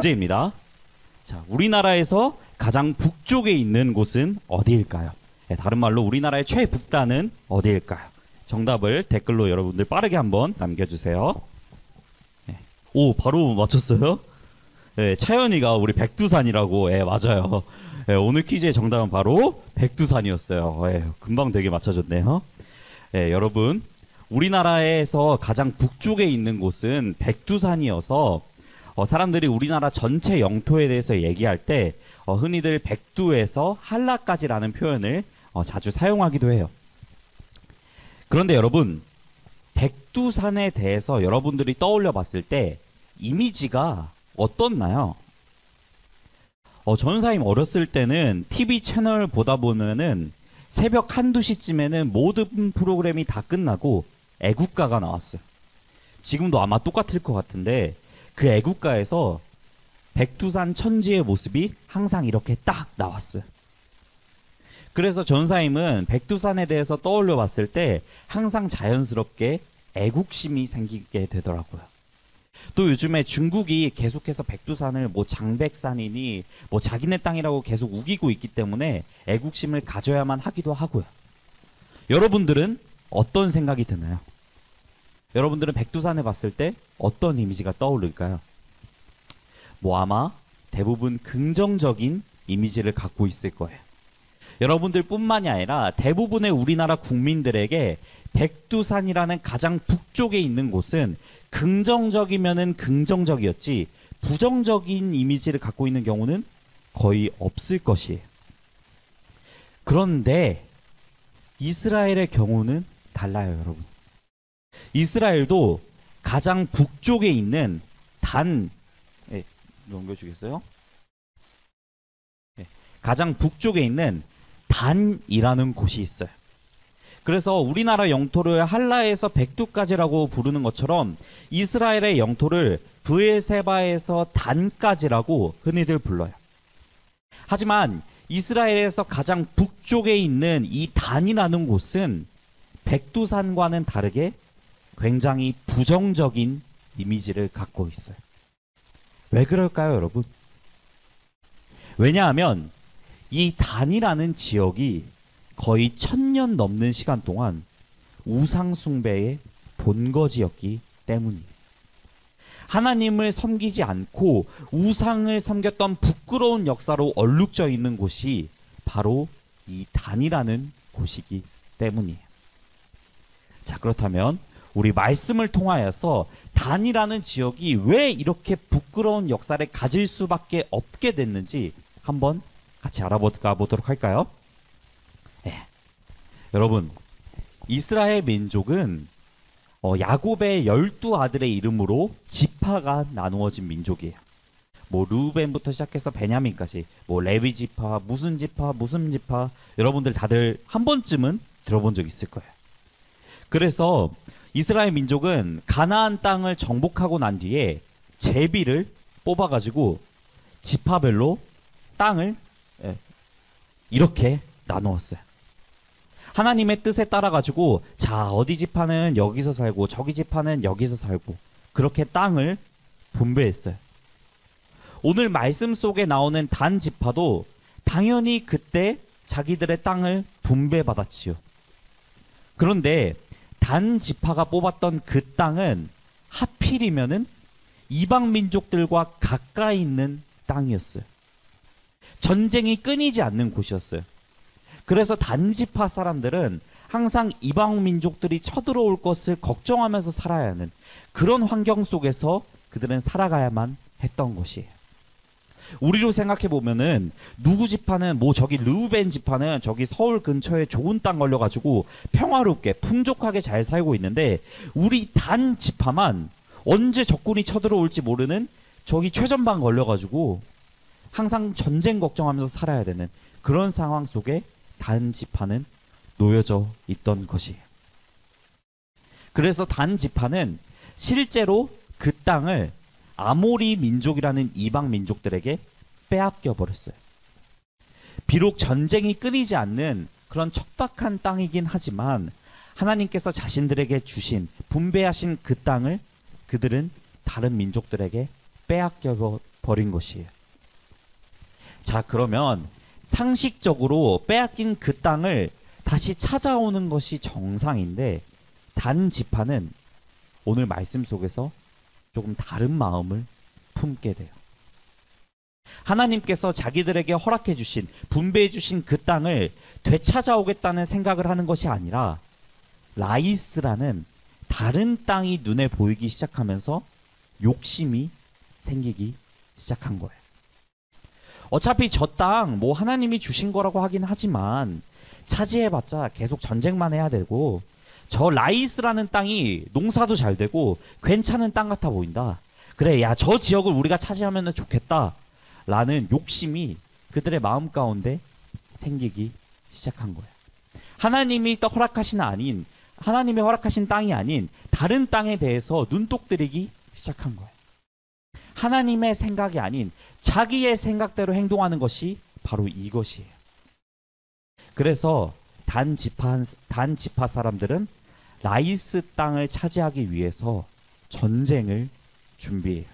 문제입니다. 자, 우리나라에서 가장 북쪽에 있는 곳은 어디일까요? 네, 다른 말로 우리나라의 최북단은 어디일까요? 정답을 댓글로 여러분들 빠르게 한번 남겨주세요. 네. 오, 바로 맞췄어요? 네, 차연이가 우리 백두산이라고. 예, 맞아요. 예, 오늘 퀴즈의 정답은 바로 백두산이었어요. 예, 금방 되게 맞춰줬네요. 예, 여러분, 우리나라에서 가장 북쪽에 있는 곳은 백두산이어서 사람들이 우리나라 전체 영토에 대해서 얘기할 때 흔히들 백두에서 한라까지라는 표현을 자주 사용하기도 해요. 그런데 여러분, 백두산에 대해서 여러분들이 떠올려 봤을 때 이미지가 어떻나요? 전사님 어렸을 때는 TV 채널 보다 보면은 새벽 1, 2시쯤에는 모든 프로그램이 다 끝나고 애국가가 나왔어요. 지금도 아마 똑같을 것 같은데 그 애국가에서 백두산 천지의 모습이 항상 이렇게 딱 나왔어요. 그래서 전사님은 백두산에 대해서 떠올려 봤을 때 항상 자연스럽게 애국심이 생기게 되더라고요. 또 요즘에 중국이 계속해서 백두산을 뭐 장백산이니 뭐 자기네 땅이라고 계속 우기고 있기 때문에 애국심을 가져야만 하기도 하고요. 여러분들은 어떤 생각이 드나요? 여러분들은 백두산을 봤을 때 어떤 이미지가 떠오를까요? 뭐 아마 대부분 긍정적인 이미지를 갖고 있을 거예요. 여러분들 뿐만이 아니라 대부분의 우리나라 국민들에게 백두산이라는 가장 북쪽에 있는 곳은 긍정적이면은 긍정적이었지 부정적인 이미지를 갖고 있는 경우는 거의 없을 것이에요. 그런데 이스라엘의 경우는 달라요, 여러분. 이스라엘도 가장 북쪽에 있는 넘겨주겠어요? 가장 북쪽에 있는 단이라는 곳이 있어요. 그래서 우리나라 영토를 한라에서 백두까지라고 부르는 것처럼 이스라엘의 영토를 브엘세바에서 단까지라고 흔히들 불러요. 하지만 이스라엘에서 가장 북쪽에 있는 이 단이라는 곳은 백두산과는 다르게 굉장히 부정적인 이미지를 갖고 있어요. 왜 그럴까요, 여러분? 왜냐하면 이 단이라는 지역이 거의 1000년 넘는 시간 동안 우상 숭배의 본거지였기 때문이에요. 하나님을 섬기지 않고 우상을 섬겼던 부끄러운 역사로 얼룩져 있는 곳이 바로 이 단이라는 곳이기 때문이에요. 자, 그렇다면 우리 말씀을 통하여서 단이라는 지역이 왜 이렇게 부끄러운 역사를 가질 수밖에 없게 됐는지 한번 같이 알아가 보도록 할까요? 네. 여러분, 이스라엘 민족은 야곱의 12아들의 이름으로 지파가 나누어진 민족이에요. 뭐 루벤부터 시작해서 베냐민까지 뭐 레위 지파, 무슨 지파 여러분들 다들 한 번쯤은 들어본 적 있을 거예요. 그래서 이스라엘 민족은 가나안 땅을 정복하고 난 뒤에 제비를 뽑아가지고 지파별로 땅을 이렇게 나누었어요. 하나님의 뜻에 따라가지고 자, 어디 지파는 여기서 살고 저기 지파는 여기서 살고 그렇게 땅을 분배했어요. 오늘 말씀 속에 나오는 단 지파도 당연히 그때 자기들의 땅을 분배받았지요. 그런데 단 지파가 뽑았던 그 땅은 하필이면은 이방 민족들과 가까이 있는 땅이었어요. 전쟁이 끊이지 않는 곳이었어요. 그래서 단 지파 사람들은 항상 이방 민족들이 쳐들어올 것을 걱정하면서 살아야 하는 그런 환경 속에서 그들은 살아가야만 했던 것이에요. 우리로 생각해 보면은 누구 지파는 뭐 저기 르우벤 지파는 저기 서울 근처에 좋은 땅 걸려가지고 평화롭게 풍족하게 잘 살고 있는데 우리 단 지파만 언제 적군이 쳐들어올지 모르는 저기 최전방 걸려가지고 항상 전쟁 걱정하면서 살아야 되는 그런 상황 속에 단 지파는 놓여져 있던 것이에요. 그래서 단 지파는 실제로 그 땅을 아모리 민족이라는 이방 민족들에게 빼앗겨 버렸어요. 비록 전쟁이 끊이지 않는 그런 척박한 땅이긴 하지만 하나님께서 자신들에게 주신 분배하신 그 땅을 그들은 다른 민족들에게 빼앗겨 버린 것이에요. 자, 그러면 상식적으로 빼앗긴 그 땅을 다시 찾아오는 것이 정상인데, 단 지파는 오늘 말씀 속에서 조금 다른 마음을 품게 돼요. 하나님께서 자기들에게 허락해 주신, 분배해 주신 그 땅을 되찾아오겠다는 생각을 하는 것이 아니라 라이스라는 다른 땅이 눈에 보이기 시작하면서 욕심이 생기기 시작한 거예요. 어차피 저 땅 뭐 하나님이 주신 거라고 하긴 하지만 차지해봤자 계속 전쟁만 해야 되고, 저 라이스라는 땅이 농사도 잘 되고 괜찮은 땅 같아 보인다. 그래, 야, 저 지역을 우리가 차지하면 좋겠다 라는 욕심이 그들의 마음 가운데 생기기 시작한 거예요. 하나님이 또 하나님이 허락하신 땅이 아닌 다른 땅에 대해서 눈독 들이기 시작한 거예요. 하나님의 생각이 아닌 자기의 생각대로 행동하는 것이 바로 이것이에요. 그래서 단 지파 사람들은 라이스 땅을 차지하기 위해서 전쟁을 준비해요.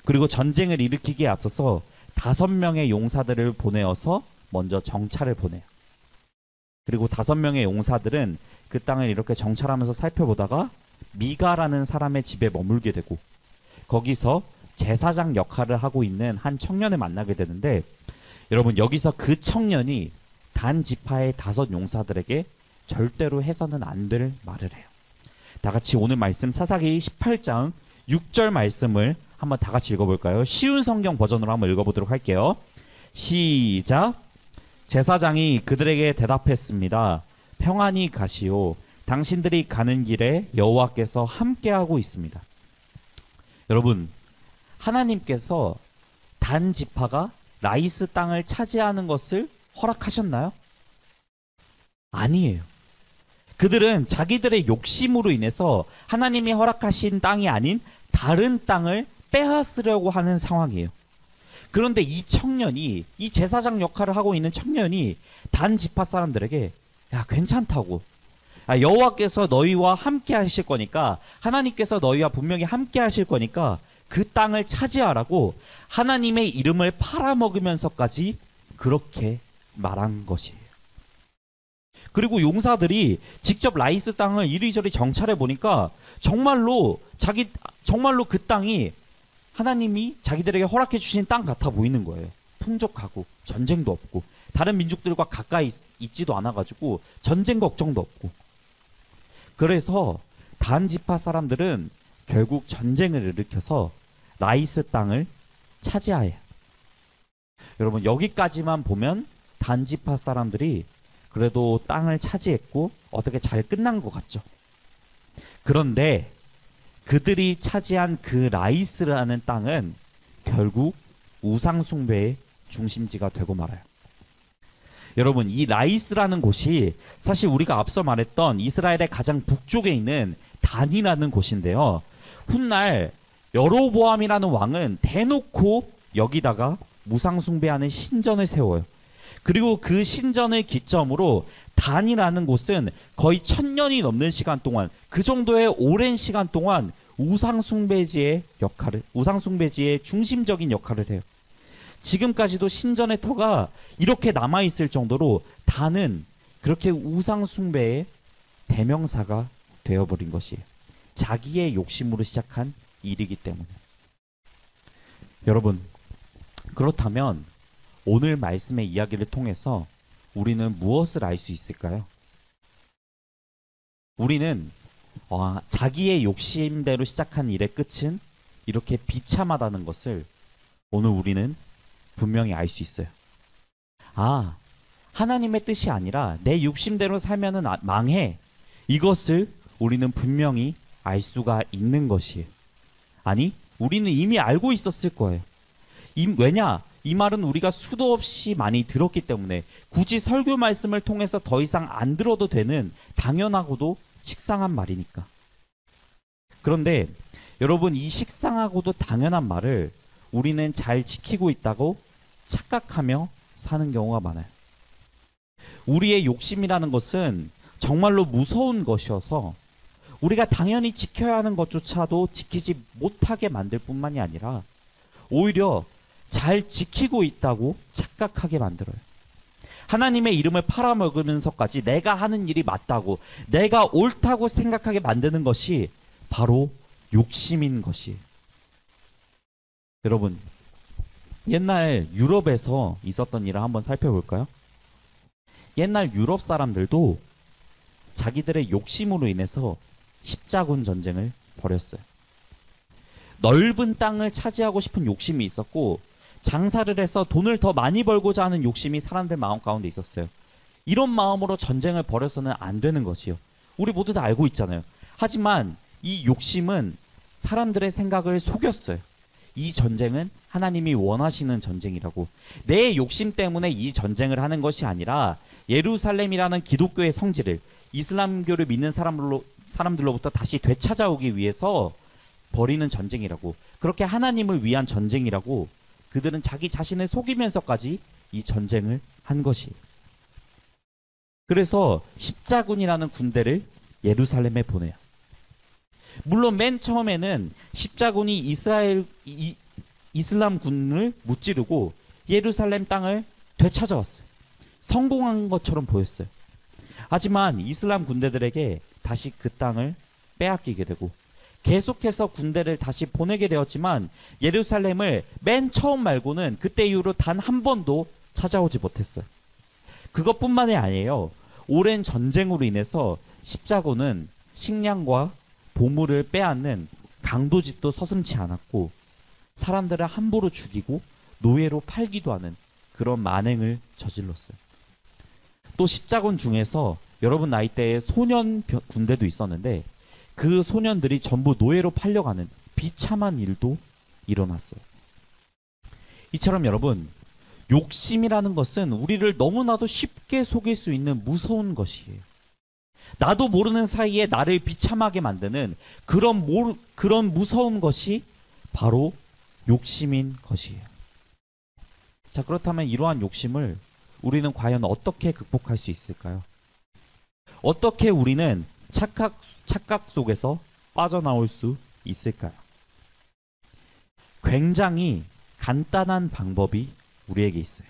그리고 전쟁을 일으키기에 앞서서 5명의 용사들을 보내어서 먼저 정찰을 보내요. 그리고 5명의 용사들은 그 땅을 이렇게 정찰하면서 살펴보다가 미가라는 사람의 집에 머물게 되고, 거기서 제사장 역할을 하고 있는 한 청년을 만나게 되는데, 여러분, 여기서 그 청년이 단 지파의 5 용사들에게 절대로 해서는 안 될 말을 해요. 다 같이 오늘 말씀 사사기 18장 6절 말씀을 한번 다 같이 읽어볼까요? 쉬운 성경 버전으로 한번 읽어보도록 할게요. 시작. 제사장이 그들에게 대답했습니다. 평안히 가시오. 당신들이 가는 길에 여호와께서 함께하고 있습니다. 여러분, 하나님께서 단 지파가 라이스 땅을 차지하는 것을 허락하셨나요? 아니에요. 그들은 자기들의 욕심으로 인해서 하나님이 허락하신 땅이 아닌 다른 땅을 빼앗으려고 하는 상황이에요. 그런데 이 제사장 역할을 하고 있는 청년이 단 지파 사람들에게, 야, 괜찮다고, 여호와께서 너희와 함께 하실 거니까, 하나님께서 너희와 분명히 함께 하실 거니까 그 땅을 차지하라고 하나님의 이름을 팔아먹으면서까지 그렇게 말한 것이에요. 그리고 용사들이 직접 라이스 땅을 이리저리 정찰해 보니까 정말로 그 땅이 하나님이 자기들에게 허락해 주신 땅 같아 보이는 거예요. 풍족하고 전쟁도 없고 다른 민족들과 가까이 있지도 않아가지고 전쟁 걱정도 없고. 그래서 단 지파 사람들은 결국 전쟁을 일으켜서 라이스 땅을 차지하여요. 여러분, 여기까지만 보면 단 지파 사람들이 그래도 땅을 차지했고 어떻게 잘 끝난 것 같죠. 그런데 그들이 차지한 그 라이스라는 땅은 결국 우상숭배의 중심지가 되고 말아요. 여러분, 이 라이스라는 곳이 사실 우리가 앞서 말했던 이스라엘의 가장 북쪽에 있는 단이라는 곳인데요. 훗날 여로보암이라는 왕은 대놓고 여기다가 우상숭배하는 신전을 세워요. 그리고 그 신전을 기점으로 단이라는 곳은 거의 1000년이 넘는 시간 동안, 그 정도의 오랜 시간 동안 우상숭배지의 중심적인 역할을 해요. 지금까지도 신전의 터가 이렇게 남아있을 정도로 단은 그렇게 우상숭배의 대명사가 되어버린 것이에요. 자기의 욕심으로 시작한 일이기 때문에. 여러분, 그렇다면 오늘 말씀의 이야기를 통해서 우리는 무엇을 알 수 있을까요? 우리는 자기의 욕심대로 시작한 일의 끝은 이렇게 비참하다는 것을 오늘 우리는 분명히 알 수 있어요. 하나님의 뜻이 아니라 내 욕심대로 살면은 망해. 이것을 우리는 분명히 알 수가 있는 것이에요. 아니, 우리는 이미 알고 있었을 거예요. 왜냐? 이 말은 우리가 수도 없이 많이 들었기 때문에 굳이 설교 말씀을 통해서 더 이상 안 들어도 되는 당연하고도 식상한 말이니까. 그런데 여러분, 이 식상하고도 당연한 말을 우리는 잘 지키고 있다고 착각하며 사는 경우가 많아요. 우리의 욕심이라는 것은 정말로 무서운 것이어서 우리가 당연히 지켜야 하는 것조차도 지키지 못하게 만들 뿐만이 아니라 오히려 잘 지키고 있다고 착각하게 만들어요. 하나님의 이름을 팔아먹으면서까지 내가 하는 일이 맞다고, 내가 옳다고 생각하게 만드는 것이 바로 욕심인 것이. 여러분, 옛날 유럽에서 있었던 일을 한번 살펴볼까요? 옛날 유럽 사람들도 자기들의 욕심으로 인해서 십자군 전쟁을 벌였어요. 넓은 땅을 차지하고 싶은 욕심이 있었고, 장사를 해서 돈을 더 많이 벌고자 하는 욕심이 사람들 마음 가운데 있었어요. 이런 마음으로 전쟁을 벌여서는 안 되는 거지요. 우리 모두 다 알고 있잖아요. 하지만 이 욕심은 사람들의 생각을 속였어요. 이 전쟁은 하나님이 원하시는 전쟁이라고. 내 욕심 때문에 이 전쟁을 하는 것이 아니라 예루살렘이라는 기독교의 성지를 이슬람교를 믿는 사람들로부터 다시 되찾아오기 위해서 벌이는 전쟁이라고. 그렇게 하나님을 위한 전쟁이라고 그들은 자기 자신을 속이면서까지 이 전쟁을 한 것이에요. 그래서 십자군이라는 군대를 예루살렘에 보내요. 물론 맨 처음에는 십자군이 이슬람군을 무찌르고 예루살렘 땅을 되찾아왔어요. 성공한 것처럼 보였어요. 하지만 이슬람 군대들에게 다시 그 땅을 빼앗기게 되고 계속해서 군대를 다시 보내게 되었지만 예루살렘을 맨 처음 말고는 그때 이후로 단 한 번도 찾아오지 못했어요. 그것뿐만이 아니에요. 오랜 전쟁으로 인해서 십자군은 식량과 보물을 빼앗는 강도짓도 서슴지 않았고 사람들을 함부로 죽이고 노예로 팔기도 하는 그런 만행을 저질렀어요. 또 십자군 중에서 여러분 나이대에 소년 군대도 있었는데 그 소년들이 전부 노예로 팔려가는 비참한 일도 일어났어요. 이처럼 여러분, 욕심이라는 것은 우리를 너무나도 쉽게 속일 수 있는 무서운 것이에요. 나도 모르는 사이에 나를 비참하게 만드는 그런 무서운 것이 바로 욕심인 것이에요. 자, 그렇다면 이러한 욕심을 우리는 과연 어떻게 극복할 수 있을까요? 어떻게 우리는 착각 속에서 빠져나올 수 있을까요? 굉장히 간단한 방법이 우리에게 있어요.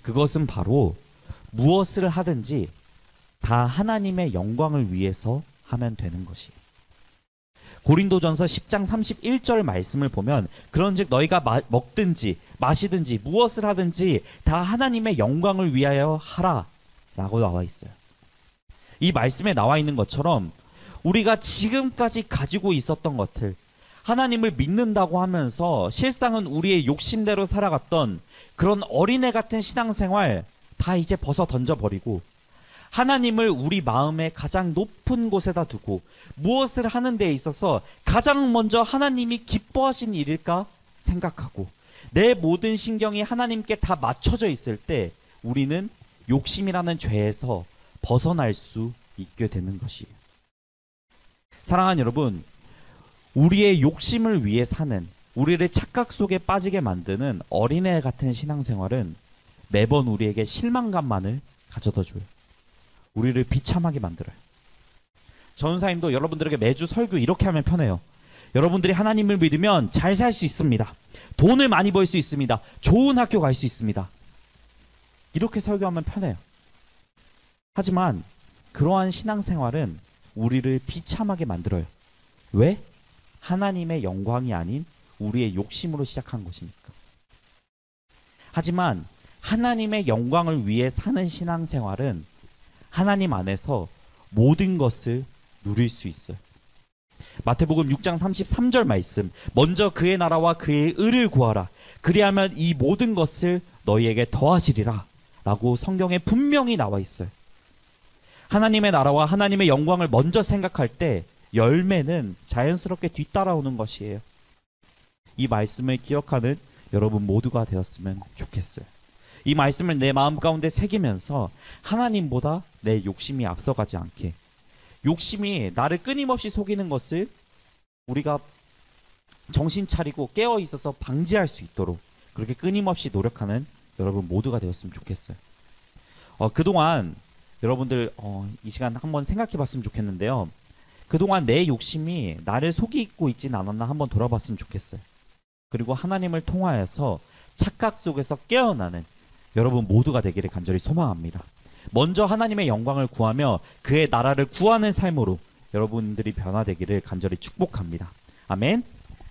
그것은 바로 무엇을 하든지 다 하나님의 영광을 위해서 하면 되는 것이에요. 고린도전서 10장 31절 말씀을 보면 그런즉 너희가 먹든지 마시든지 무엇을 하든지 다 하나님의 영광을 위하여 하라 라고 나와 있어요. 이 말씀에 나와 있는 것처럼 우리가 지금까지 가지고 있었던 것들, 하나님을 믿는다고 하면서 실상은 우리의 욕심대로 살아갔던 그런 어린애 같은 신앙생활 다 이제 벗어 던져버리고 하나님을 우리 마음의 가장 높은 곳에다 두고 무엇을 하는 데 있어서 가장 먼저 하나님이 기뻐하신 일일까 생각하고 내 모든 신경이 하나님께 다 맞춰져 있을 때 우리는 욕심이라는 죄에서 벗어날 수 있게 되는 것이에요. 사랑하는 여러분, 우리의 욕심을 위해 사는, 우리를 착각 속에 빠지게 만드는 어린애 같은 신앙생활은 매번 우리에게 실망감만을 가져다 줘요. 우리를 비참하게 만들어요. 전사님도 여러분들에게 매주 설교 이렇게 하면 편해요. 여러분들이 하나님을 믿으면 잘 살 수 있습니다. 돈을 많이 벌 수 있습니다. 좋은 학교 갈 수 있습니다. 이렇게 설교하면 편해요. 하지만 그러한 신앙생활은 우리를 비참하게 만들어요. 왜? 하나님의 영광이 아닌 우리의 욕심으로 시작한 것이니까. 하지만 하나님의 영광을 위해 사는 신앙생활은 하나님 안에서 모든 것을 누릴 수 있어요. 마태복음 6장 33절 말씀, 먼저 그의 나라와 그의 의를 구하라. 그리하면 이 모든 것을 너희에게 더하시리라 라고 성경에 분명히 나와 있어요. 하나님의 나라와 하나님의 영광을 먼저 생각할 때 열매는 자연스럽게 뒤따라오는 것이에요. 이 말씀을 기억하는 여러분 모두가 되었으면 좋겠어요. 이 말씀을 내 마음 가운데 새기면서 하나님보다 내 욕심이 앞서가지 않게, 욕심이 나를 끊임없이 속이는 것을 우리가 정신 차리고 깨어 있어서 방지할 수 있도록 그렇게 끊임없이 노력하는 여러분 모두가 되었으면 좋겠어요. 그동안 여러분들 이 시간 한번 생각해 봤으면 좋겠는데요. 그동안 내 욕심이 나를 속이고 있진 않았나 한번 돌아봤으면 좋겠어요. 그리고 하나님을 통하여서 착각 속에서 깨어나는 여러분 모두가 되기를 간절히 소망합니다. 먼저 하나님의 영광을 구하며 그의 나라를 구하는 삶으로 여러분들이 변화되기를 간절히 축복합니다. 아멘.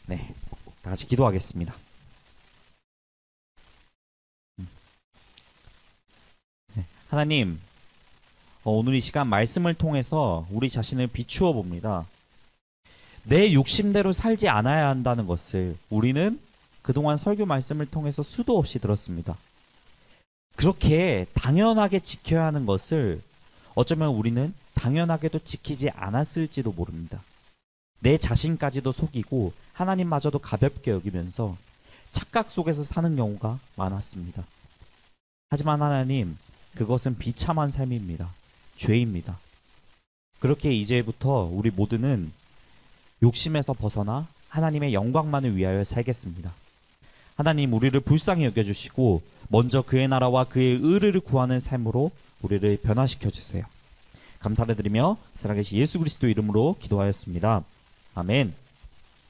네, 다 같이 기도하겠습니다. 네, 하나님, 오늘 이 시간 말씀을 통해서 우리 자신을 비추어 봅니다. 내 욕심대로 살지 않아야 한다는 것을 우리는 그동안 설교 말씀을 통해서 수도 없이 들었습니다. 그렇게 당연하게 지켜야 하는 것을 어쩌면 우리는 당연하게도 지키지 않았을지도 모릅니다. 내 자신까지도 속이고 하나님마저도 가볍게 여기면서 착각 속에서 사는 경우가 많았습니다. 하지만 하나님, 그것은 비참한 삶입니다. 죄입니다. 그렇게 이제부터 우리 모두는 욕심에서 벗어나 하나님의 영광만을 위하여 살겠습니다. 하나님, 우리를 불쌍히 여겨주시고 먼저 그의 나라와 그의 의를 구하는 삶으로 우리를 변화시켜 주세요. 감사를 드리며 살아계신 예수 그리스도 이름으로 기도하였습니다. 아멘.